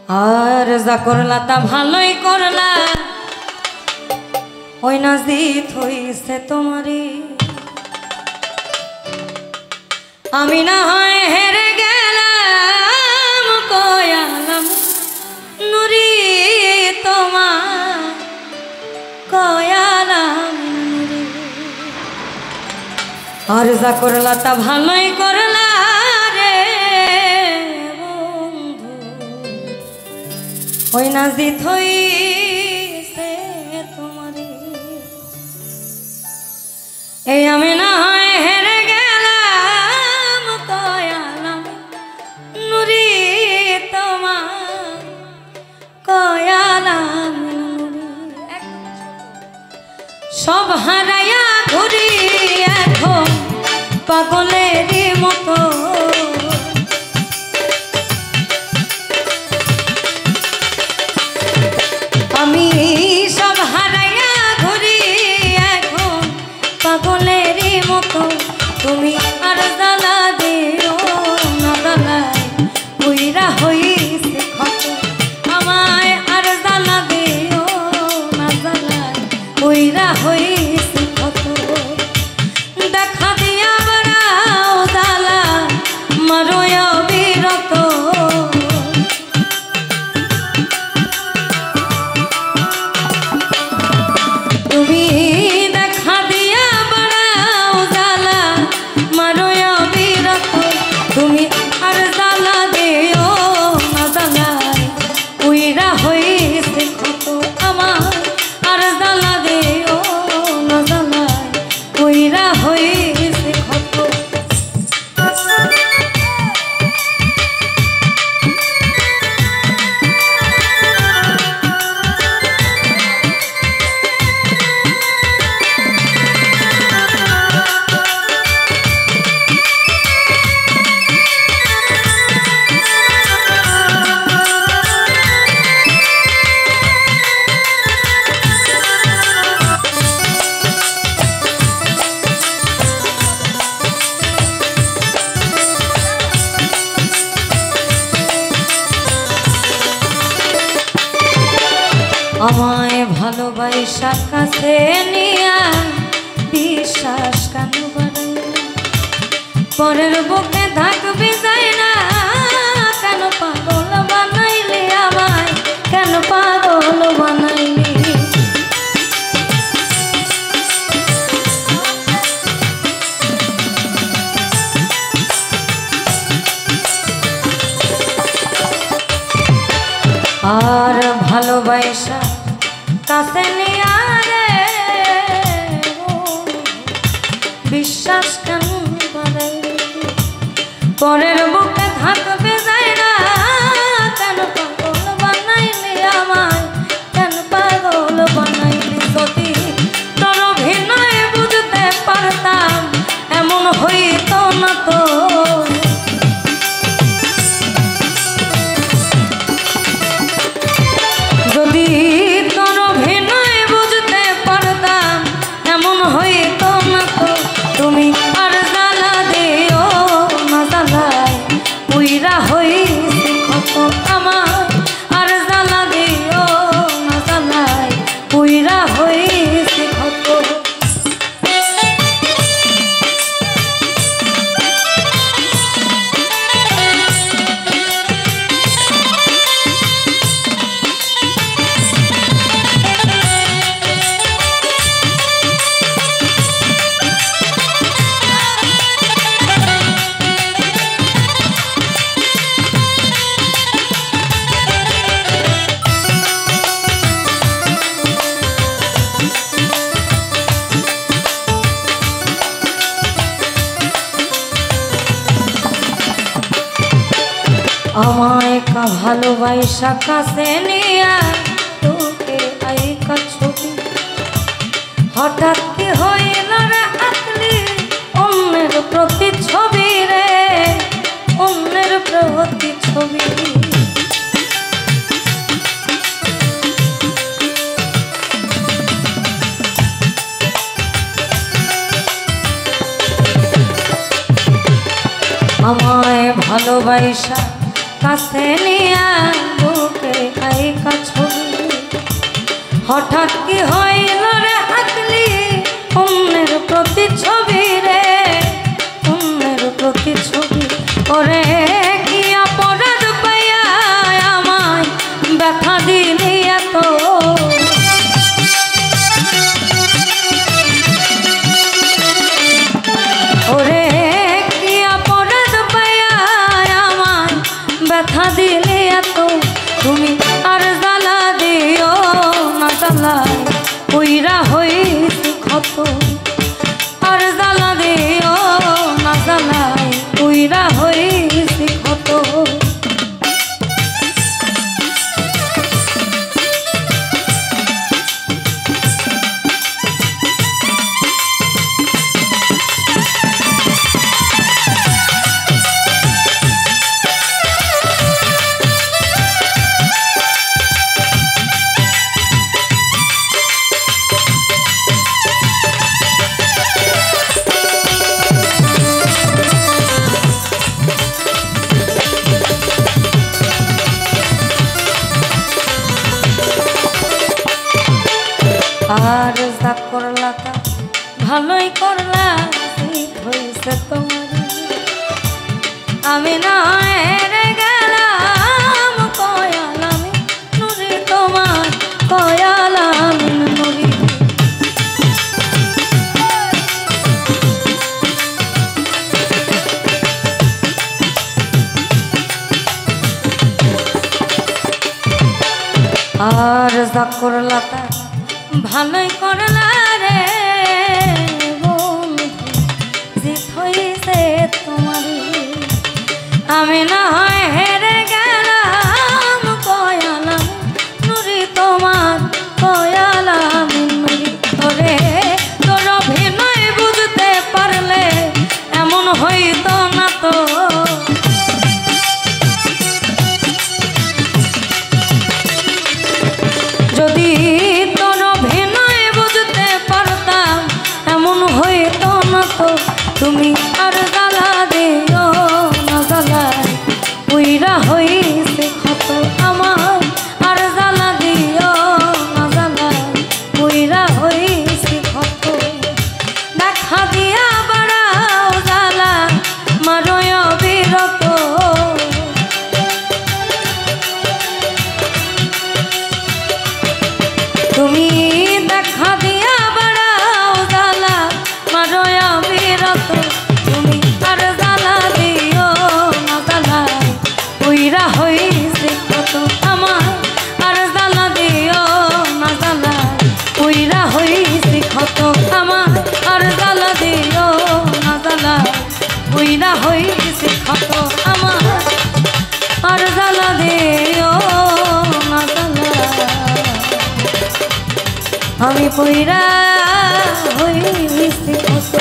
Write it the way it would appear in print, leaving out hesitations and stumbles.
আর যা করলা তা ভালোই করলা, ওই নাজিত হইছে তোমারই। আমি না হয় হেরে গেলাম, কয়ালাম নুরি তোমার, কয়ালাম নুরি। আর যা করলা তা ভালোই করলা রে বন্ধু, ওই নাজিত হইছে তোমারই। এই আমি না হয় হেরে গেলাম, কয়ালাম নুরি তোমার, কয়ালাম নুরি। সব হারাইয়া ঘুরি এখন পাগলেরই মতো, আমি সব হারাইয়া ঘুরি এখন পাগলেরই মতো। তুমি আর জ্বালা দিও না, জ্বালায় পুইরা হইছে ক্ষত। আমায় আর জ্বালা দিও না, জ্বালায় পুইরা হইছে ক্ষত। দেখা দিয়া বাড়াও জ্বালা মারোয় বিরত, তুমি দেখা দিয়া বাড়াও জ্বালা মারোয় বিরত। তুমি আর জ্বালা দিও না, জ্বালায় পুইরা হইছে ক্ষত। আমার আর জ্বালা দিও না, জ্বালায় পুইরা হইছে ক্ষত। আমায় ভালোবাসা কাছে নিয়া বিশ্বাস কেন বাড়াইলা, পরের বুকে থাকবি যাই না, কেন পাগল বানাইলি আমায়, কেন পাগল বানাইলি। আর ভালোবাসা কাছে নিয়া রে বিশ্বাস কেন বাড়াইলি, পরের বুকে থাকবে যাই না, কেন পাগল বানাইলি আমায়, কেন পাগল বানাইলি। যদি তোর অভিনয় বুঝতে পারতাম এমন হইতো না তো, যদি তোর অভিনয় বুঝতে পারতাম এমন হইতো না তো। তুমি আর জ্বালা দিও না, জ্বালায় পুইরা হইছে ক্ষত। আমার আর জ্বালা দিও না, জ্বালায় পুইরা হইছে ক্ষত। আমায় কা ভালোবাসা কাছে নিয়া তোকে আইকা ছবি, হঠাৎ কি হইল রে আকলি অন্যের প্রতি ছবি রে, অন্যের প্রতি ছবি। আমায় ভালোবাসা কাছে নিয়া বুক হঠাৎ কি হইল রে আকলি অন্যের প্রতিচ্ছবি রে, অন্যের প্রতিচ্ছবি ওরে কি অপরাধ পাইয়া আমায় ব্যথা দিলি এত, ওরে কি অপরাধ পাইয়া আমায় ব্যথা দিলি এত, তুমি আর জ্বালা দিও না জ্বালায় পুইরা হইছি ক্ষত, আর জ্বালা দিও না জ্বালায় পুইরা হইছি ক্ষত। আর যা করলা তা ভালোই করলা, হয়েছে তোমার আমি না হেরে গেলাম, কয়ালাম নুরি তোমার, কয়ালাম নুরি। আর যা করলা তা ভালোই করলা রে বন্ধু, জিত হইছে তোমার আমি না হয় হেরে গেলাম, কয়ালাম নুরি তোমার, কয়ালাম নুরি। তোরে তোর অভিনয় বুঝতে পারলে এমন হইতো না তো, যদি তোর অভিনয় বুঝতে পারতাম এমন হইতো না তো, তুমি আর জ্বালা দিও না জ্বালায় পুইরা হইছে ক্ষত আমার, আর জ্বালা দিও না জ্বালায় পুইরা হইছে ক্ষত। দেখা দিয়া বাড়াও জ্বালা মারয় বিরত, তুমি দেখা দিয়া বাড়াও জ্বালা মারয় বিরত, তুমি আর জ্বালা দিও না জ্বালায় পুইরা হইছে ক্ষত আমার, আর জ্বালা দিও না জ্বালায় পুইরা হইছে ক্ষত আমার, আর জ্বালা দিও না জ্বালায় পুইরা হইছে ক্ষত আমার, আর জ্বালা দিও না জ্বালায় আমি পুইরা হইছি ক্ষত।